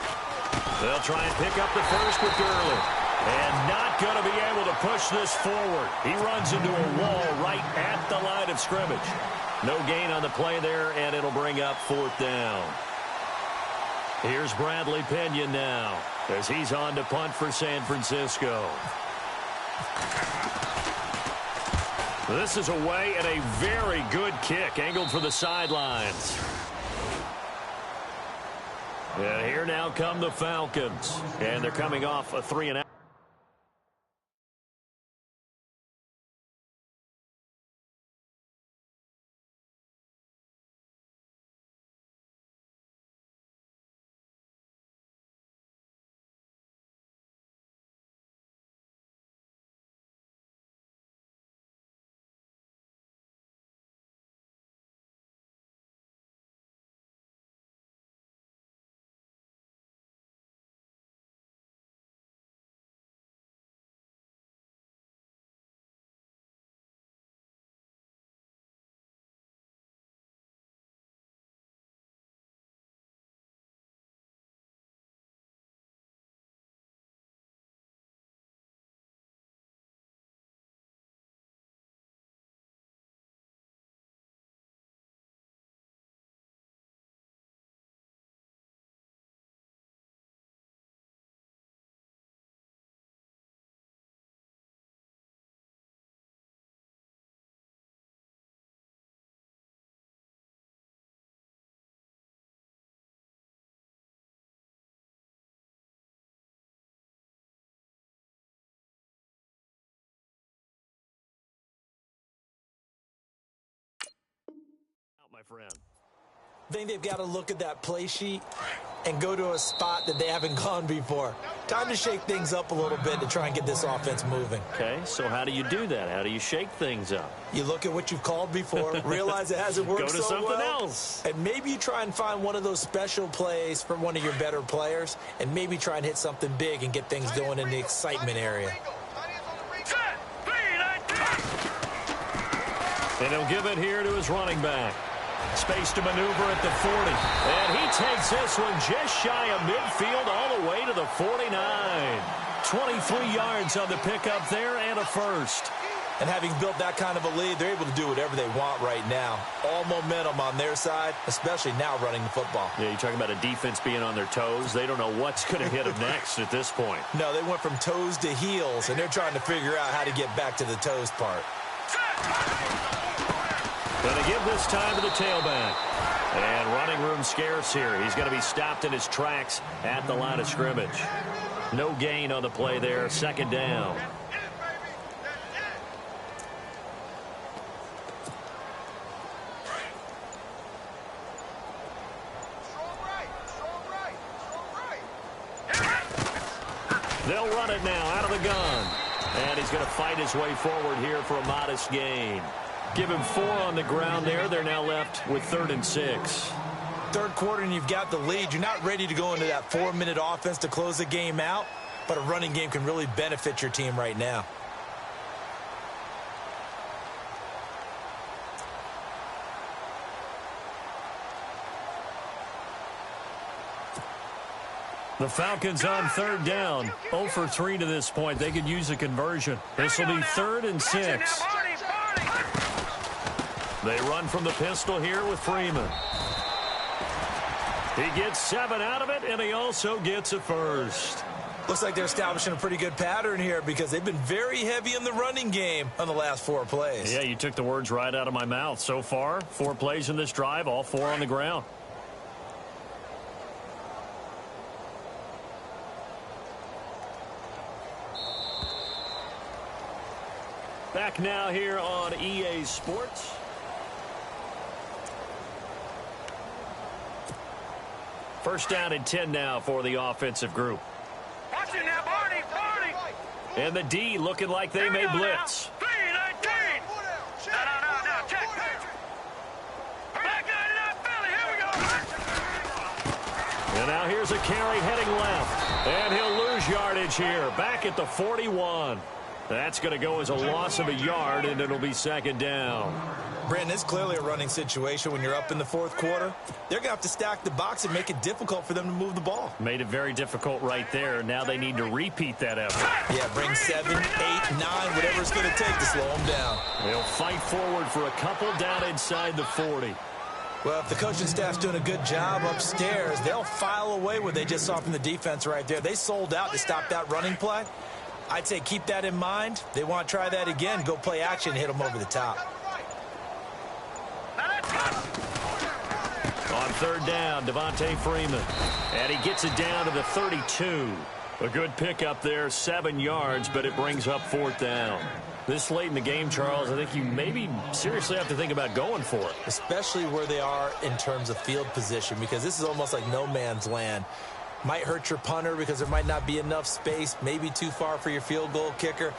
Speaker 5: They'll try and pick up the first with Gurley. And not going to be able to push this forward. He runs into a wall right at the line of scrimmage. No gain on the play there, and it'll bring up 4th down. Here's Bradley Pena now as he's on to punt for San Francisco. This is away and a very good kick angled for the sidelines. And here now come the Falcons. And they're coming off a 3-and-out. my friend.
Speaker 3: I think they've got to look at that play sheet and go to a spot that they haven't gone before. Time to shake things up a little bit to try and get this offense moving.
Speaker 5: Okay, so how do you do that? How do you shake things up?
Speaker 3: You look at what you've called before, realize it hasn't worked so well.
Speaker 5: Go to something else.
Speaker 3: And maybe you try and find one of those special plays from one of your better players, and maybe try and hit something big and get things going in the excitement area.
Speaker 5: And he'll give it here to his running back. Space to maneuver at the 40. And he takes this one just shy of midfield all the way to the 49. 23 yards on the pickup there and a first.
Speaker 3: And having built that kind of a lead, they're able to do whatever they want right now. All momentum on their side, especially now running the football.
Speaker 5: Yeah, you're talking about a defense being on their toes. They don't know what's going to hit them next at this point.
Speaker 3: No, they went from toes to heels, and they're trying to figure out how to get back to the toes part.
Speaker 5: Going to give this time to the tailback. And running room scarce here. He's going to be stopped in his tracks at the line of scrimmage. No gain on the play there. Second down. They'll run it now out of the gun. And he's going to fight his way forward here for a modest gain. Give him 4 on the ground there. They're now left with 3rd and 6.
Speaker 3: Third quarter and you've got the lead. You're not ready to go into that 4-minute offense to close the game out, but a running game can really benefit your team right now.
Speaker 5: The Falcons on 3rd down. 0 for 3 to this point. They could use a conversion. This will be 3rd and 6. They run from the pistol here with Freeman. He gets 7 out of it, and he also gets a first.
Speaker 3: Looks like they're establishing a pretty good pattern here because they've been very heavy in the running game on the last 4 plays.
Speaker 5: Yeah, you took the words right out of my mouth. So far, 4 plays in this drive, all 4 on the ground. Back now here on EA Sports. First down and 10 now for the offensive group.
Speaker 4: Watch it now, Barney, Barney.
Speaker 5: And the D looking like they may blitz.
Speaker 4: 3-19. No, check. Back out of Philly, here we go.
Speaker 5: And now here's a carry heading left. And he'll lose yardage here. Back at the 41. That's going to go as a loss of a yard, and it'll be 2nd down.
Speaker 3: Brandon, it's clearly a running situation when you're up in the 4th quarter. They're going to have to stack the box and make it difficult for them to move the ball.
Speaker 5: Made it very difficult right there. Now they need to repeat that effort.
Speaker 3: Yeah, bring 7, 8, 9, whatever it's going to take to slow them down.
Speaker 5: They'll fight forward for a couple down inside the 40.
Speaker 3: Well, if the coaching staff's doing a good job upstairs, they'll file away what they just saw from the defense right there. They sold out to stop that running play. I'd say keep that in mind. They want to try that again. Go play action and hit them over the top.
Speaker 5: On 3rd down, Devontae Freeman. And he gets it down to the 32. A good pickup there, 7 yards, but it brings up 4th down. This late in the game, Charles, I think you maybe seriously have to think about going for it.
Speaker 3: Especially where they are in terms of field position, because this is almost like no man's land. Might hurt your punter because there might not be enough space, maybe too far for your field goal kicker.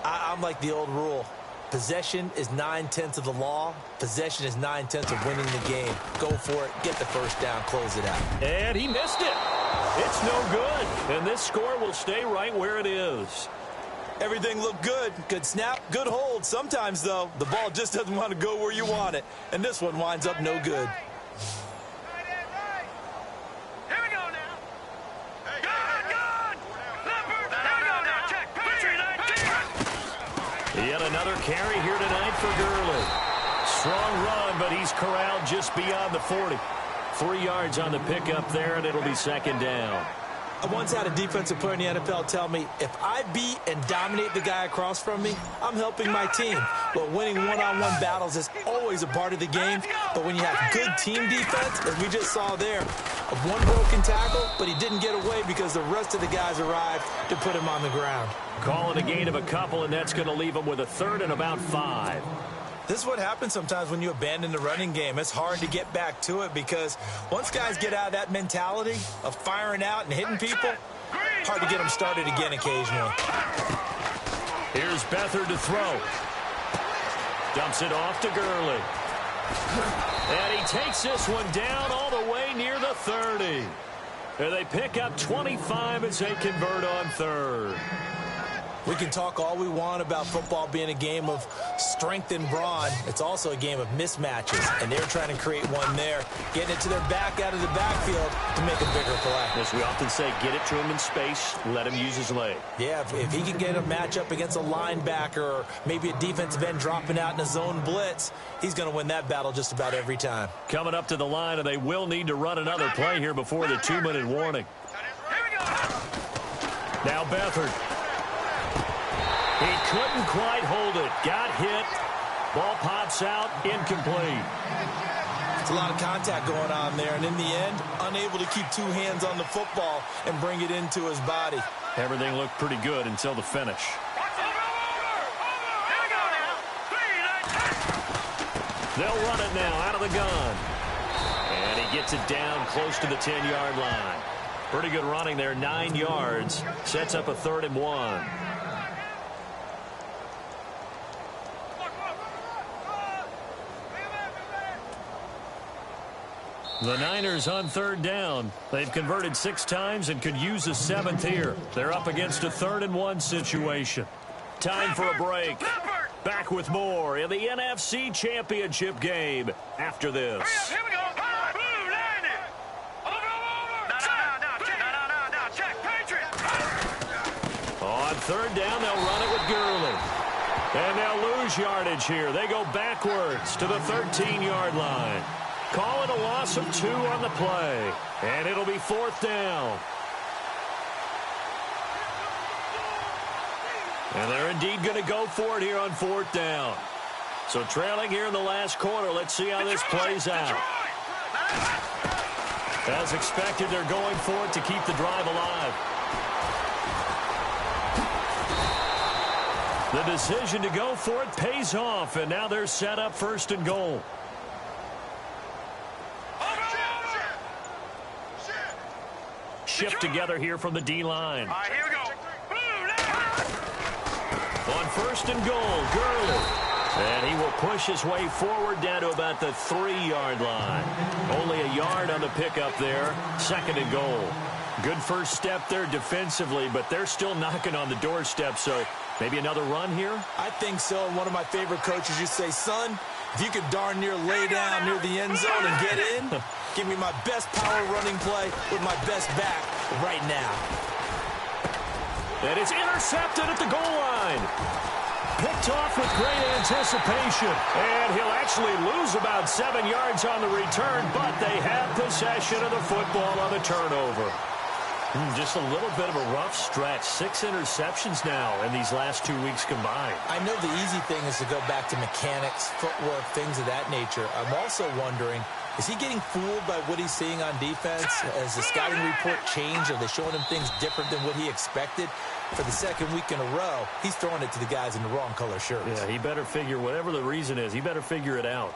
Speaker 3: I'm like the old rule. Possession is 9/10 of the law. Possession is 9/10 of winning the game. Go for it. Get the first down. Close it out.
Speaker 5: And he missed it. It's no good. And this score will stay right where it is.
Speaker 3: Everything looked good. Good snap, good hold. Sometimes, though, the ball just doesn't want to go where you want it. And this one winds up no good.
Speaker 5: Yet another carry here tonight for Gurley. Strong run, but he's corralled just beyond the 40. 3 yards on the pickup there, and it'll be 2nd down.
Speaker 3: I once had a defensive player in the NFL tell me, if I beat and dominate the guy across from me, I'm helping my team. Well, winning one-on-one battles is always a part of the game, but when you have good team defense, as we just saw there, of one broken tackle, but he didn't get away because the rest of the guys arrived to put him on the ground.
Speaker 5: Calling a gain of a couple, and that's going to leave him with a 3rd and about 5.
Speaker 3: This is what happens sometimes when you abandon the running game. It's hard to get back to it because once guys get out of that mentality of firing out and hitting people, hard to get them started again occasionally.
Speaker 5: Here's Beathard to throw. Dumps it off to Gurley. And he takes this one down all the way near the 30. And they pick up 25 as they convert on third.
Speaker 3: We can talk all we want about football being a game of strength and brawn. It's also a game of mismatches, and they're trying to create one there, getting it to their back out of the backfield to make a bigger play.
Speaker 5: As we often say, get it to him in space, let him use his leg.
Speaker 3: Yeah, if he can get a matchup against a linebacker or maybe a defensive end dropping out in a zone blitz, he's going to win that battle just about every time.
Speaker 5: Coming up to the line, and they will need to run another play here before the 2-minute warning. Now Beathard. He couldn't quite hold it. Got hit. Ball pops out. Incomplete.
Speaker 3: It's a lot of contact going on there, and in the end, unable to keep two hands on the football and bring it into his body.
Speaker 5: Everything looked pretty good until the finish. They'll run it now out of the gun. And he gets it down close to the 10-yard line. Pretty good running there, 9 yards. Sets up a 3rd and 1. The Niners on 3rd down. They've converted 6 times and could use a 7th here. They're up against a 3rd and 1 situation. Time for a break. Back with more in the NFC Championship game after this.
Speaker 4: Here we go. Blue 90. No, check. Patriot.
Speaker 5: On 3rd down, they'll run it with Gurley. And they'll lose yardage here. They go backwards to the 13-yard line. Calling a loss of 2 on the play. And it'll be 4th down. And they're indeed going to go for it here on 4th down. So trailing here in the last quarter. Let's see how this plays out. As expected, they're going for it to keep the drive alive. The decision to go for it pays off. And now they're set up 1st and goal. Shift together here from the D-line.
Speaker 4: All right, here we go.
Speaker 5: On 1st and goal, Gurley. And he will push his way forward down to about the 3-yard line. Only a yard on the pickup there. 2nd and goal. Good first step there defensively, but they're still knocking on the doorstep, so maybe another run here?
Speaker 3: I think so. And one of my favorite coaches used to say, son, if you could darn near lay down near the end zone and get in, give me my best power running play with my best back right now.
Speaker 5: And it's intercepted at the goal line. Picked off with great anticipation. And he'll actually lose about 7 yards on the return, but they have possession of the football on the turnover. Just a little bit of a rough stretch. 6 interceptions now in these last 2 weeks combined.
Speaker 3: I know the easy thing is to go back to mechanics, footwork, things of that nature. I'm also wondering, is he getting fooled by what he's seeing on defense? Has the scouting report changed? Are they showing him things different than what he expected? For the 2nd week in a row, he's throwing it to the guys in the wrong color shirts.
Speaker 5: Yeah, he better figure, whatever the reason is, he better figure it out.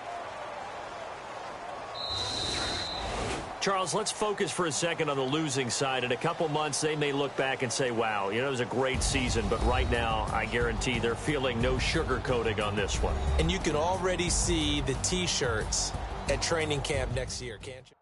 Speaker 5: Charles, let's focus for a second on the losing side. In a couple months, they may look back and say, wow, it was a great season. But right now, I guarantee they're feeling no sugarcoating on this one.
Speaker 3: And you can already see the T-shirts at training camp next year, can't you?